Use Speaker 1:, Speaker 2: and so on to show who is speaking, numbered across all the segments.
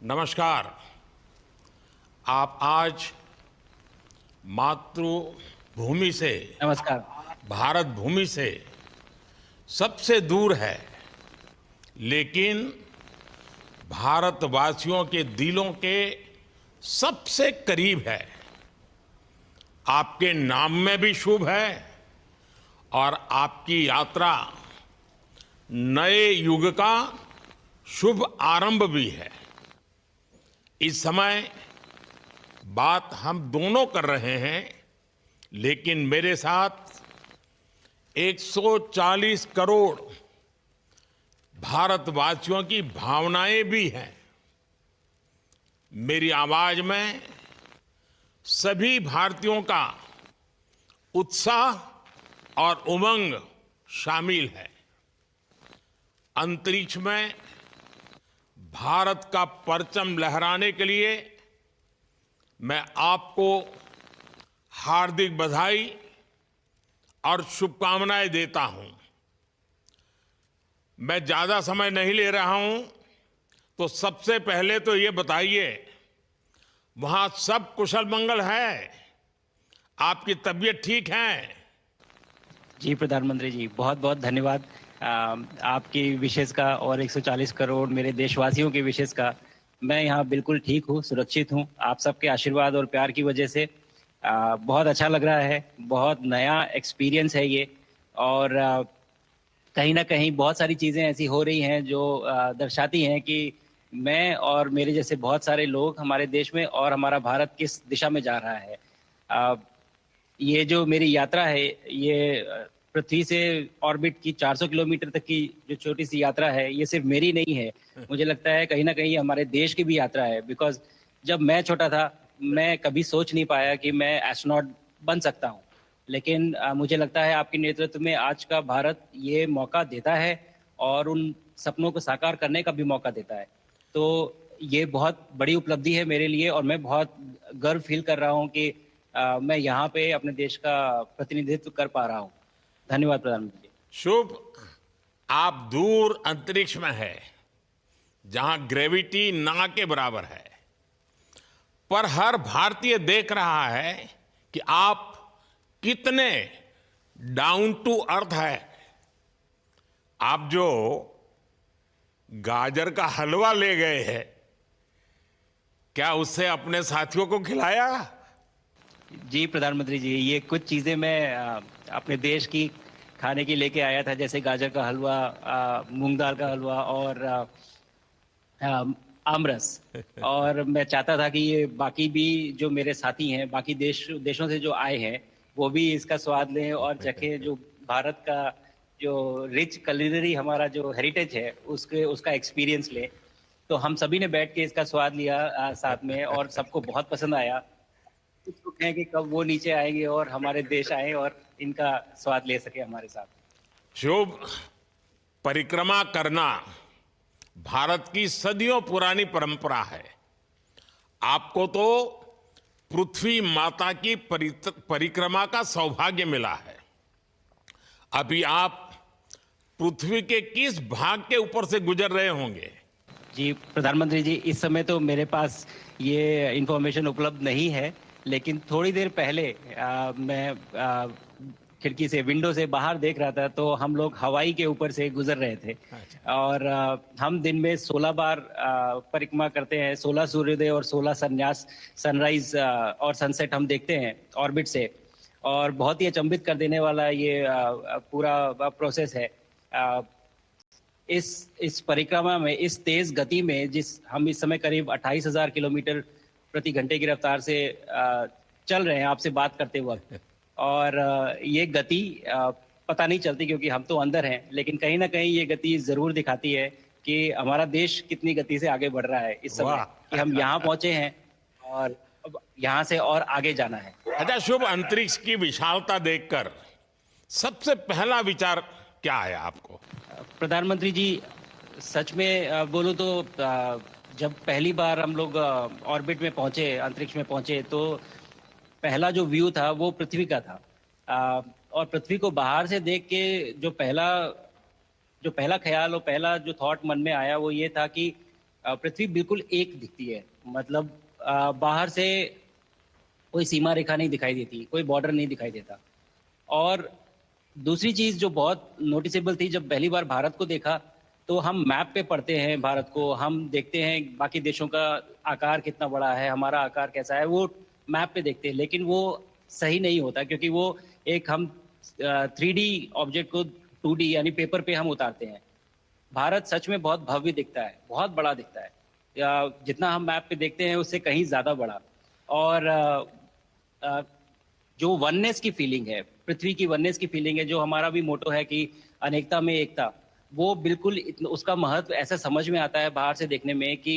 Speaker 1: नमस्कार। आप आज मातृभूमि से,
Speaker 2: नमस्कार।
Speaker 1: भारत भूमि से सबसे दूर है, लेकिन भारतवासियों के दिलों के सबसे करीब है। आपके नाम में भी शुभ है और आपकी यात्रा नए युग का शुभ आरंभ भी है। इस समय बात हम दोनों कर रहे हैं, लेकिन मेरे साथ 140 करोड़ भारतवासियों की भावनाएं भी हैं। मेरी आवाज में सभी भारतीयों का उत्साह और उमंग शामिल है। अंतरिक्ष में भारत का परचम लहराने के लिए मैं आपको हार्दिक बधाई और शुभकामनाएं देता हूं। मैं ज्यादा समय नहीं ले रहा हूं, तो सबसे पहले तो ये बताइए, वहां सब कुशल मंगल है? आपकी तबीयत ठीक है?
Speaker 2: जी प्रधानमंत्री जी, बहुत बहुत धन्यवाद। आपकी विशेष का और 140 करोड़ मेरे देशवासियों की विशेष का मैं यहाँ बिल्कुल ठीक हूँ, सुरक्षित हूँ। आप सबके आशीर्वाद और प्यार की वजह से बहुत अच्छा लग रहा है। बहुत नया एक्सपीरियंस है ये। और कहीं ना कहीं बहुत सारी चीज़ें ऐसी हो रही हैं जो दर्शाती हैं कि मैं और मेरे जैसे बहुत सारे लोग हमारे देश में और हमारा भारत किस दिशा में जा रहा है। ये जो मेरी यात्रा है, ये पृथ्वी से ऑर्बिट की 400 किलोमीटर तक की जो छोटी सी यात्रा है, ये सिर्फ मेरी नहीं है। मुझे लगता है कहीं ना कहीं हमारे देश की भी यात्रा है। बिकॉज जब मैं छोटा था, मैं कभी सोच नहीं पाया कि मैं एस्ट्रोनॉट बन सकता हूँ। लेकिन मुझे लगता है आपके नेतृत्व में आज का भारत ये मौका देता है और उन सपनों को साकार करने का भी मौका देता है। तो ये बहुत बड़ी उपलब्धि है मेरे लिए और मैं बहुत गर्व फील कर रहा हूँ कि मैं यहाँ पे अपने देश का प्रतिनिधित्व कर पा रहा हूँ। धन्यवाद प्रधानमंत्री जी।
Speaker 1: शुभ। आप दूर अंतरिक्ष में है, जहां ग्रेविटी ना के बराबर है, पर हर भारतीय देख रहा है कि आप कितने डाउन टू अर्थ है। आप जो गाजर का हलवा ले गए हैं, क्या उससे अपने साथियों को खिलाया?
Speaker 2: जी प्रधानमंत्री जी, ये कुछ चीज़ें मैं अपने देश की खाने की लेके आया था, जैसे गाजर का हलवा, मूंग दाल का हलवा और आमरस। और मैं चाहता था कि ये बाकी भी जो मेरे साथी हैं, बाकी देशों से जो आए हैं, वो भी इसका स्वाद लें और चखें। जो भारत का जो रिच culinary हमारा जो हेरिटेज है, उसके उसका एक्सपीरियंस लें। तो हम सभी ने बैठ के इसका स्वाद लिया साथ में, और सबको बहुत पसंद आया। कुछ लोग हैं कि कब वो नीचे आएंगे और हमारे देश आए और इनका स्वाद ले सके हमारे साथ।
Speaker 1: शुभ। परिक्रमा करना भारत की सदियों पुरानी परंपरा है। आपको तो पृथ्वी माता की परिक्रमा का सौभाग्य मिला है। अभी आप पृथ्वी के किस भाग के ऊपर से गुजर रहे होंगे?
Speaker 2: जी प्रधानमंत्री जी, इस समय तो मेरे पास ये इंफॉर्मेशन उपलब्ध नहीं है, लेकिन थोड़ी देर पहले मैं खिड़की से, विंडो से बाहर देख रहा था, तो हम लोग हवाई के ऊपर से गुजर रहे थे।
Speaker 1: अच्छा।
Speaker 2: और हम दिन में 16 बार परिक्रमा करते हैं, 16 सूर्योदय और 16 संन्यास, सनराइज और सनसेट हम देखते हैं ऑर्बिट से। और बहुत ही अचंभित कर देने वाला ये पूरा प्रोसेस है। इस परिक्रमा में, इस तेज गति में, जिस हम इस समय करीब 28,000 किलोमीटर प्रति घंटे की रफ्तार से चल रहे हैं आपसे बात करते वक्त। और ये गति पता नहीं चलती क्योंकि हम तो अंदर हैं, लेकिन कहीं ना कहीं ये गति जरूर दिखाती है कि हमारा देश कितनी गति से आगे बढ़ रहा है इस समय,
Speaker 1: वाह।
Speaker 2: कि हम यहाँ पहुंचे हैं और अब यहाँ से और आगे जाना है।
Speaker 1: अच्छा शुभ, अंतरिक्ष की विशालता देखकर सबसे पहला विचार क्या आया आपको?
Speaker 2: प्रधानमंत्री जी, सच में बोलूं तो जब पहली बार हम लोग ऑर्बिट में पहुंचे, अंतरिक्ष में पहुंचे, तो पहला जो व्यू था वो पृथ्वी का था। और पृथ्वी को बाहर से देख के जो पहला ख्याल और पहला जो थॉट मन में आया वो ये था कि पृथ्वी बिल्कुल एक दिखती है। मतलब बाहर से कोई सीमा रेखा नहीं दिखाई देती, कोई बॉर्डर नहीं दिखाई देता। और दूसरी चीज जो बहुत नोटिसेबल थी, जब पहली बार भारत को देखा तो हम मैप पे पढ़ते हैं भारत को, हम देखते हैं बाकी देशों का आकार कितना बड़ा है, हमारा आकार कैसा है, वो मैप पे देखते हैं, लेकिन वो सही नहीं होता क्योंकि वो एक हम 3D ऑब्जेक्ट को 2D यानी पेपर पे हम उतारते हैं। भारत सच में बहुत भव्य दिखता है, बहुत बड़ा दिखता है, या जितना हम मैप पे देखते हैं उससे कहीं ज्यादा बड़ा। और जो वननेस की फीलिंग है, पृथ्वी की वननेस की फीलिंग है, जो हमारा भी मोटो है कि अनेकता में एकता, वो बिल्कुल उसका महत्व ऐसा समझ में आता है बाहर से देखने में कि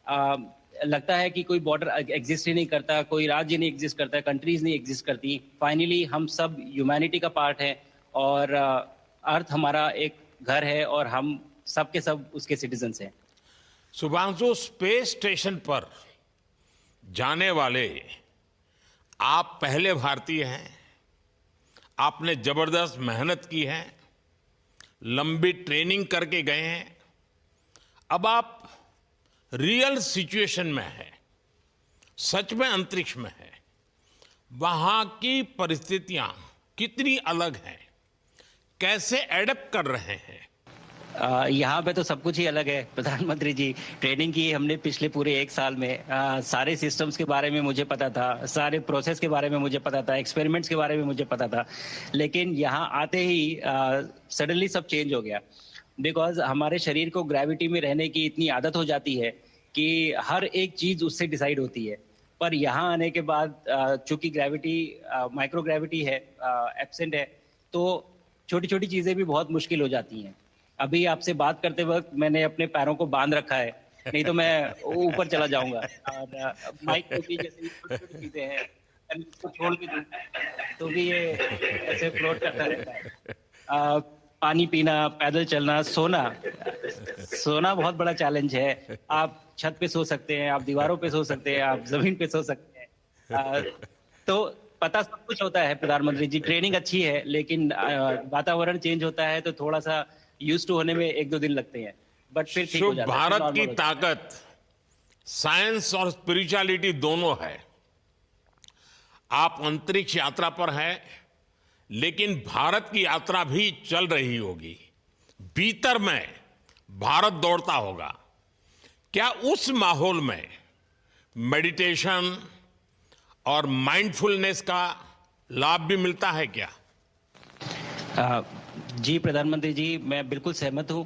Speaker 2: आ, लगता है कि कोई बॉर्डर एग्जिस्ट ही नहीं करता, कोई राज्य नहीं एग्जिस्ट करता, कंट्रीज नहीं एग्जिस्ट करती। फाइनली हम सब ह्यूमैनिटी का पार्ट है और अर्थ हमारा एक घर है और हम सब के सब उसके सिटीजन्स हैं।
Speaker 1: शुभांशु, स्पेस स्टेशन पर जाने वाले आप पहले भारतीय हैं। आपने जबरदस्त मेहनत की है, लंबी ट्रेनिंग करके गए हैं। अब आप रियल सिचुएशन में हैं, सच में अंतरिक्ष में हैं। वहां की परिस्थितियां कितनी अलग हैं, कैसे एडप्ट कर रहे हैं?
Speaker 2: यहाँ पे तो सब कुछ ही अलग है प्रधानमंत्री जी। ट्रेनिंग की हमने पिछले पूरे 1 साल में। सारे सिस्टम्स के बारे में मुझे पता था, सारे प्रोसेस के बारे में मुझे पता था, एक्सपेरिमेंट्स के बारे में मुझे पता था, लेकिन यहाँ आते ही सडनली सब चेंज हो गया। बिकॉज हमारे शरीर को ग्रेविटी में रहने की इतनी आदत हो जाती है कि हर एक चीज उससे डिसाइड होती है। पर यहाँ आने के बाद चूंकि ग्रेविटी माइक्रो ग्रेविटी है, एब्सेंट है, तो छोटी छोटी चीजें भी बहुत मुश्किल हो जाती हैं। अभी आपसे बात करते वक्त मैंने अपने पैरों को बांध रखा है, नहीं तो मैं ऊपर चला जाऊंगा। और माइक को भी जैसे छोटी छोटी चीजें हैं, अगर इसको छोड़ भी दूं तो भी ये ऐसे फ्लोट करता रहता है। पानी पीना, पैदल चलना, सोना। सोना बहुत बड़ा चैलेंज है। आप छत पे सो सकते हैं, आप दीवारों पे सो सकते हैं, आप जमीन पे सो सकते हैं। तो पता सब कुछ होता है प्रधानमंत्री जी, ट्रेनिंग अच्छी है, लेकिन वातावरण चेंज होता है तो थोड़ा सा यूज टू होने में 1-2 दिन लगते हैं, बट फिर ठीक हो
Speaker 1: शुभ,
Speaker 2: जाता है।
Speaker 1: भारत
Speaker 2: normal
Speaker 1: की
Speaker 2: हो जाता है।
Speaker 1: ताकत साइंस और स्पिरिचुअलिटी दोनों है। आप अंतरिक्ष यात्रा पर हैं, लेकिन भारत की यात्रा भी चल रही होगी। भीतर में भारत दौड़ता होगा। क्या उस माहौल में मेडिटेशन और माइंडफुलनेस का लाभ भी मिलता है क्या?
Speaker 2: अ, जी प्रधानमंत्री जी, मैं बिल्कुल सहमत हूँ।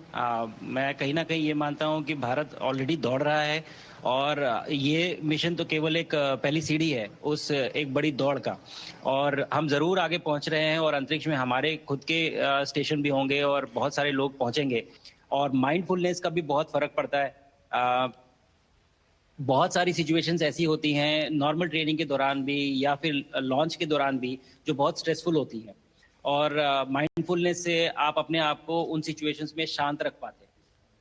Speaker 2: मैं कहीं ना कहीं ये मानता हूँ कि भारत ऑलरेडी दौड़ रहा है और ये मिशन तो केवल एक पहली सीढ़ी है उस एक बड़ी दौड़ का। और हम जरूर आगे पहुंच रहे हैं और अंतरिक्ष में हमारे खुद के स्टेशन भी होंगे और बहुत सारे लोग पहुंचेंगे। और माइंडफुलनेस का भी बहुत फर्क पड़ता है। बहुत सारी सिचुएशंस ऐसी होती हैं नॉर्मल ट्रेनिंग के दौरान भी या फिर लॉन्च के दौरान भी, जो बहुत स्ट्रेसफुल होती हैं। और माइंडफुलनेस से आप अपने आप को उन सिचुएशंस में शांत रख पाते हैं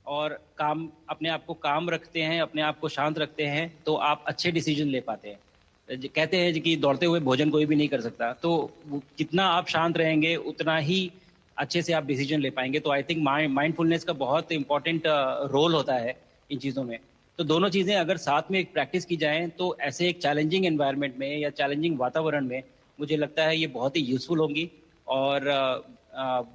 Speaker 2: और काम अपने आप को काम रखते हैं, अपने आप को शांत रखते हैं, तो आप अच्छे डिसीजन ले पाते हैं। कहते हैं कि दौड़ते हुए भोजन कोई भी नहीं कर सकता, तो जितना आप शांत रहेंगे उतना ही अच्छे से आप डिसीजन ले पाएंगे। तो आई थिंक माइंडफुलनेस का बहुत इंपॉर्टेंट रोल होता है इन चीज़ों में। तो दोनों चीज़ें अगर साथ में प्रैक्टिस की जाएं तो ऐसे एक चैलेंजिंग एनवायरनमेंट में या चैलेंजिंग वातावरण में मुझे लगता है ये बहुत ही यूजफुल होंगी और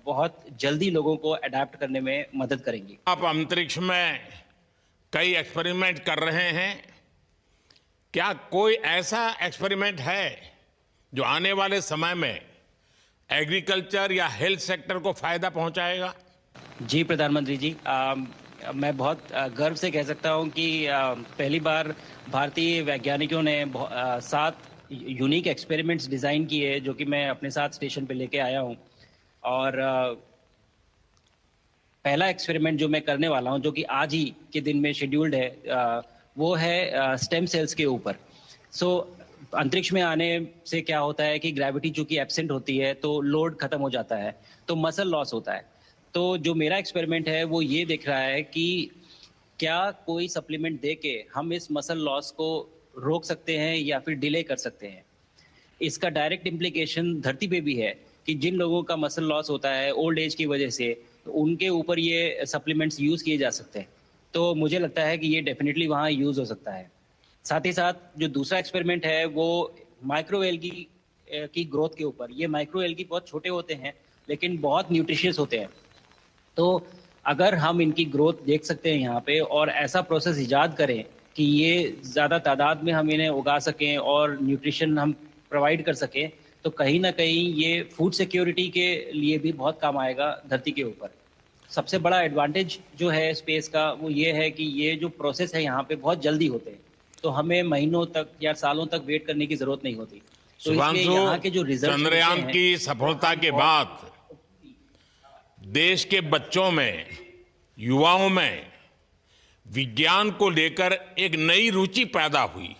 Speaker 2: बहुत जल्दी लोगों को अडेप्ट करने में मदद करेंगी।
Speaker 1: आप अंतरिक्ष में कई एक्सपेरिमेंट कर रहे हैं। क्या कोई ऐसा एक्सपेरिमेंट है जो आने वाले समय में एग्रीकल्चर या हेल्थ सेक्टर को फायदा पहुंचाएगा?
Speaker 2: जी प्रधानमंत्री जी, मैं बहुत गर्व से कह सकता हूं कि पहली बार भारतीय वैज्ञानिकों ने 7 यूनिक एक्सपेरिमेंट्स डिज़ाइन किए जो कि मैं अपने साथ स्टेशन पे लेके आया हूं। और पहला एक्सपेरिमेंट जो मैं करने वाला हूं, जो कि आज ही के दिन में शेड्यूल्ड है, वो है स्टेम सेल्स के ऊपर। सो अंतरिक्ष में आने से क्या होता है कि ग्रेविटी चूंकि एब्सेंट होती है तो लोड खत्म हो जाता है, तो मसल लॉस होता है। तो जो मेरा एक्सपेरिमेंट है वो ये देख रहा है कि क्या कोई सप्लीमेंट दे के हम इस मसल लॉस को रोक सकते हैं या फिर डिले कर सकते हैं। इसका डायरेक्ट इम्प्लीकेशन धरती पे भी है कि जिन लोगों का मसल लॉस होता है ओल्ड एज की वजह से, तो उनके ऊपर ये सप्लीमेंट्स यूज किए जा सकते हैं। तो मुझे लगता है कि ये डेफिनेटली वहाँ यूज हो सकता है। साथ ही साथ जो दूसरा एक्सपेरिमेंट है वो माइक्रो एल्गी की ग्रोथ के ऊपर। ये माइक्रो एल्गी बहुत छोटे होते हैं लेकिन बहुत न्यूट्रिशियस होते हैं। तो अगर हम इनकी ग्रोथ देख सकते हैं यहाँ पे और ऐसा प्रोसेस इजाद करें कि ये ज़्यादा तादाद में हम इन्हें उगा सकें और न्यूट्रिशन हम प्रोवाइड कर सकें, तो कहीं ना कहीं ये फूड सिक्योरिटी के लिए भी बहुत काम आएगा धरती के ऊपर। सबसे बड़ा एडवांटेज जो है स्पेस का वो ये है कि ये जो प्रोसेस है यहाँ पे बहुत जल्दी होते हैं, तो हमें महीनों तक या सालों तक वेट करने की जरूरत नहीं होती। तो इसलिए
Speaker 1: शुभांशु,
Speaker 2: यहाँ के जो रिजल्ट
Speaker 1: चंद्रयान
Speaker 2: हैं
Speaker 1: की
Speaker 2: वो
Speaker 1: सफलता
Speaker 2: हम
Speaker 1: के बाद देश के बच्चों में, युवाओं में विज्ञान को लेकर एक नई रुचि पैदा हुई।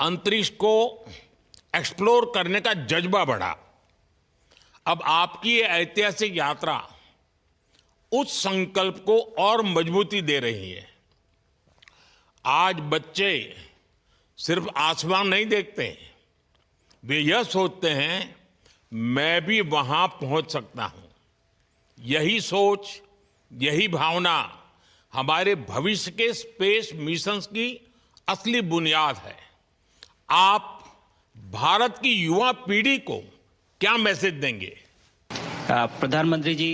Speaker 1: अंतरिक्ष को एक्सप्लोर करने का जज्बा बढ़ा। अब आपकी ये ऐतिहासिक यात्रा उस संकल्प को और मजबूती दे रही है। आज बच्चे सिर्फ आसमान नहीं देखते हैं, वे यह सोचते हैं मैं भी वहां पहुंच सकता हूं। यही सोच, यही भावना हमारे भविष्य के स्पेस मिशंस की असली बुनियाद है। आप भारत की युवा पीढ़ी को क्या मैसेज देंगे?
Speaker 2: प्रधानमंत्री जी,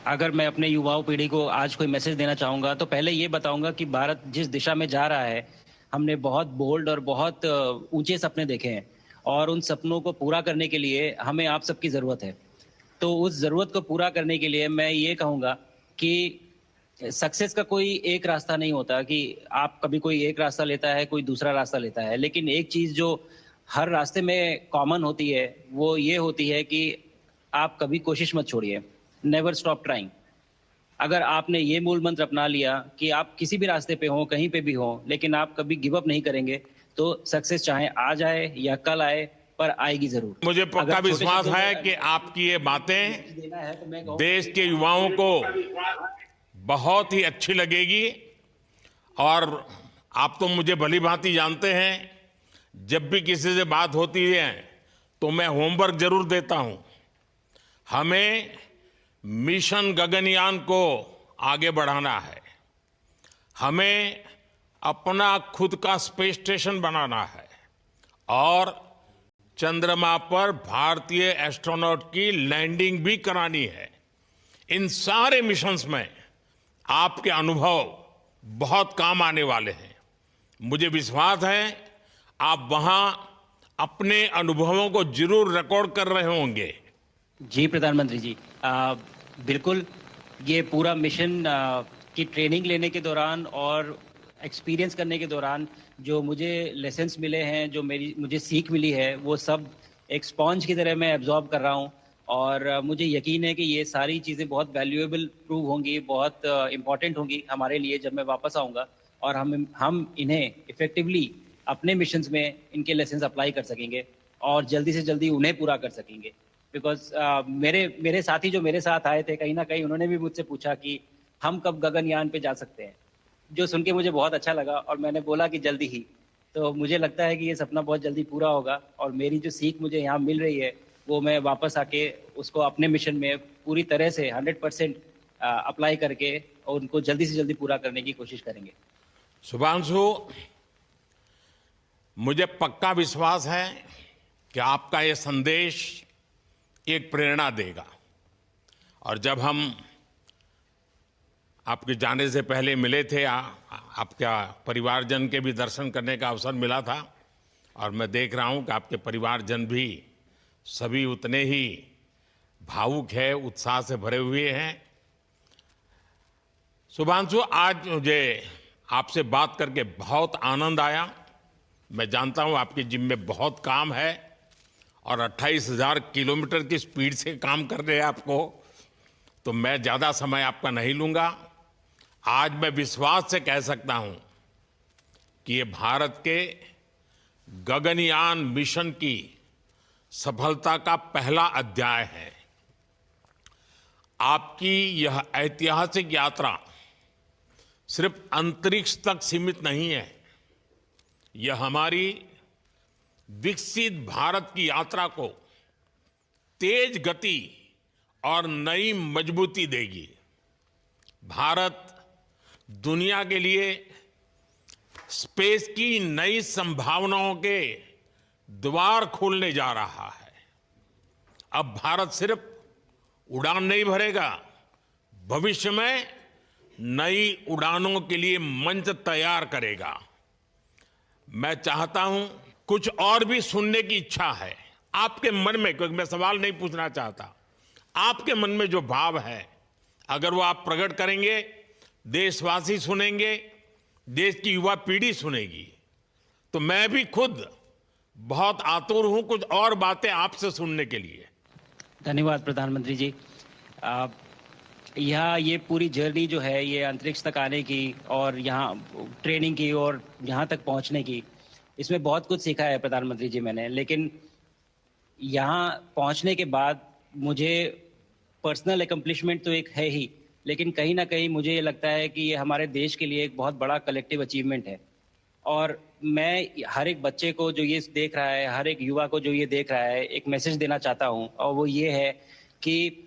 Speaker 2: अगर मैं अपने युवाओं पीढ़ी को आज कोई मैसेज देना चाहूँगा तो पहले ये बताऊँगा कि भारत जिस दिशा में जा रहा है, हमने बहुत बोल्ड और बहुत ऊंचे सपने देखे हैं और उन सपनों को पूरा करने के लिए हमें आप सबकी ज़रूरत है। तो उस ज़रूरत को पूरा करने के लिए मैं ये कहूँगा कि सक्सेस का कोई एक रास्ता नहीं होता कि आप कभी कोई एक रास्ता लेता है, कोई दूसरा रास्ता लेता है। लेकिन एक चीज़ जो हर रास्ते में कॉमन होती है वो ये होती है कि आप कभी कोशिश मत छोड़िए, नेवर स्टॉप ट्राइंग। अगर आपने ये मूल मंत्र अपना लिया कि आप किसी भी रास्ते पे हो, कहीं पे भी हो, लेकिन आप कभी गिव अप नहीं करेंगे, तो सक्सेस चाहे आज आए या कल आए, पर आएगी जरूर।
Speaker 1: मुझे पक्का
Speaker 2: अगर छोटे
Speaker 1: विश्वास
Speaker 2: शब्दों
Speaker 1: है
Speaker 2: में
Speaker 1: कि आपकी ये बातें
Speaker 2: देना है तो मैं कहूँ
Speaker 1: देश के युवाओं को बहुत ही अच्छी लगेगी। और आप तो मुझे भली भांति जानते हैं, जब भी किसी से बात होती है तो मैं होमवर्क जरूर देता हूं। हमें मिशन गगनयान को आगे बढ़ाना है, हमें अपना खुद का स्पेस स्टेशन बनाना है और चंद्रमा पर भारतीय एस्ट्रोनॉट की लैंडिंग भी करानी है। इन सारे मिशंस में आपके अनुभव बहुत काम आने वाले हैं। मुझे विश्वास है आप वहां अपने अनुभवों को जरूर रिकॉर्ड कर रहे होंगे।
Speaker 2: जी प्रधानमंत्री जी, बिल्कुल। ये पूरा मिशन की ट्रेनिंग लेने के दौरान और एक्सपीरियंस करने के दौरान जो मुझे लेसन्स मिले हैं, जो मुझे सीख मिली है, वो सब एक स्पॉन्ज की तरह मैं एब्जॉर्ब कर रहा हूँ। और मुझे यकीन है कि ये सारी चीज़ें बहुत वैल्यूएबल प्रूव होंगी, बहुत इम्पॉर्टेंट होंगी हमारे लिए जब मैं वापस आऊँगा और हम इन्हें इफेक्टिवली अपने मिशंस में इनके लेसन्स अप्लाई कर सकेंगे और जल्दी से जल्दी उन्हें पूरा कर सकेंगे। बिकॉज मेरे साथी जो मेरे साथ आए थे, कहीं ना कहीं उन्होंने भी मुझसे पूछा कि हम कब गगनयान पे जा सकते हैं, जो सुन के मुझे बहुत अच्छा लगा और मैंने बोला कि जल्दी ही। तो मुझे लगता है कि ये सपना बहुत जल्दी पूरा होगा और मेरी जो सीख मुझे यहाँ मिल रही है वो मैं वापस आके उसको अपने मिशन में पूरी तरह से 100% अप्लाई करके और उनको जल्दी से जल्दी पूरा करने की कोशिश करेंगे।
Speaker 1: शुभांशु, मुझे पक्का विश्वास है कि आपका ये संदेश एक प्रेरणा देगा। और जब हम आपके जाने से पहले मिले थे, आपका परिवारजन के भी दर्शन करने का अवसर मिला था और मैं देख रहा हूं कि आपके परिवारजन भी सभी उतने ही भावुक है, उत्साह से भरे हुए हैं। शुभांशु, आज मुझे आपसे बात करके बहुत आनंद आया। मैं जानता हूं आपकी जिम में बहुत काम है और 28,000 किलोमीटर की स्पीड से काम कर रहे हैं आपको, तो मैं ज़्यादा समय आपका नहीं लूँगा। आज मैं विश्वास से कह सकता हूं कि ये भारत के गगनयान मिशन की सफलता का पहला अध्याय है। आपकी यह ऐतिहासिक यात्रा सिर्फ अंतरिक्ष तक सीमित नहीं है, यह हमारी विकसित भारत की यात्रा को तेज गति और नई मजबूती देगी। भारत दुनिया के लिए स्पेस की नई संभावनाओं के द्वार खोलने जा रहा है। अब भारत सिर्फ उड़ान नहीं भरेगा, भविष्य में नई उड़ानों के लिए मंच तैयार करेगा। मैं चाहता हूं, कुछ और भी सुनने की इच्छा है आपके मन में, क्योंकि मैं सवाल नहीं पूछना चाहता, आपके मन में जो भाव है अगर वो आप प्रकट करेंगे, देशवासी सुनेंगे, देश की युवा पीढ़ी सुनेगी, तो मैं भी खुद बहुत आतुर हूं कुछ और बातें आपसे सुनने के लिए।
Speaker 2: धन्यवाद प्रधानमंत्री जी। यहाँ ये पूरी जर्नी जो है, ये अंतरिक्ष तक आने की और यहाँ ट्रेनिंग की और यहाँ तक पहुँचने की, इसमें बहुत कुछ सीखा है प्रधानमंत्री जी मैंने। लेकिन यहाँ पहुँचने के बाद मुझे पर्सनल एकम्प्लिशमेंट तो एक है ही, लेकिन कहीं ना कहीं मुझे ये लगता है कि ये हमारे देश के लिए एक बहुत बड़ा कलेक्टिव अचीवमेंट है। और मैं हर एक बच्चे को जो ये देख रहा है, हर एक युवा को जो ये देख रहा है, एक मैसेज देना चाहता हूँ, और वो ये है कि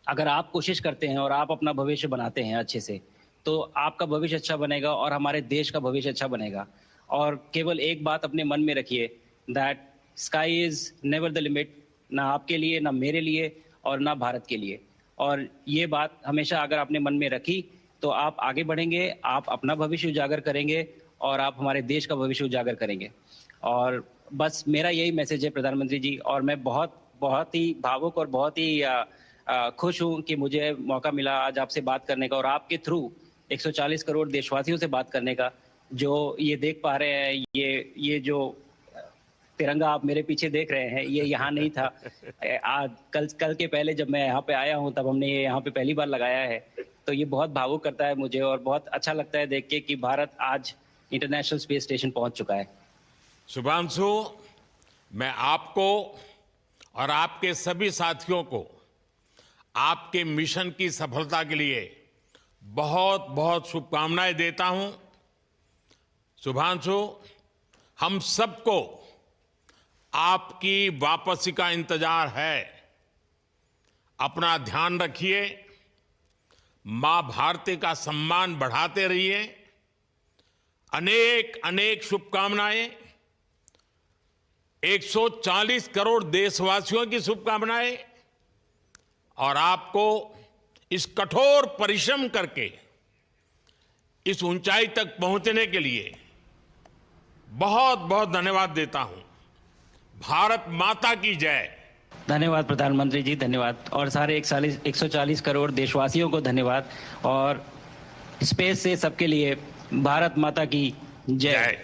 Speaker 2: अगर आप कोशिश करते हैं और आप अपना भविष्य बनाते हैं अच्छे से, तो आपका भविष्य अच्छा बनेगा और हमारे देश का भविष्य अच्छा बनेगा। और केवल एक बात अपने मन में रखिए, that sky is never the limit, ना आपके लिए, ना मेरे लिए और ना भारत के लिए। और ये बात हमेशा अगर आपने मन में रखी तो आप आगे बढ़ेंगे, आप अपना भविष्य उजागर करेंगे और आप हमारे देश का भविष्य उजागर करेंगे। और बस मेरा यही मैसेज है प्रधानमंत्री जी। और मैं बहुत ही भावुक और बहुत ही खुश हूं कि मुझे मौका मिला आज आपसे बात करने का और आपके थ्रू 140 करोड़ देशवासियों से बात करने का। जो ये देख पा रहे हैं, ये जो तिरंगा आप मेरे पीछे देख रहे हैं, ये यहाँ नहीं था। आज कल के पहले जब मैं यहाँ पे आया हूँ तब हमने ये यहाँ पे पहली बार लगाया है। तो ये बहुत भावुक करता है मुझे और बहुत अच्छा लगता है देख के कि भारत आज इंटरनेशनल स्पेस स्टेशन पहुंच चुका है।
Speaker 1: शुभांशु, मैं आपको और आपके सभी साथियों को आपके मिशन की सफलता के लिए बहुत बहुत शुभकामनाएं देता हूं। शुभांशु, हम सबको आपकी वापसी का इंतजार है। अपना ध्यान रखिए, मां भारती का सम्मान बढ़ाते रहिए। अनेक अनेक शुभकामनाएं, 140 करोड़ देशवासियों की शुभकामनाएं, और आपको इस कठोर परिश्रम करके इस ऊंचाई तक पहुंचने के लिए बहुत बहुत धन्यवाद देता हूं। भारत माता की जय।
Speaker 2: धन्यवाद प्रधानमंत्री जी, धन्यवाद। और सारे 140 करोड़ देशवासियों को धन्यवाद। और स्पेस से सबके लिए भारत माता की जय।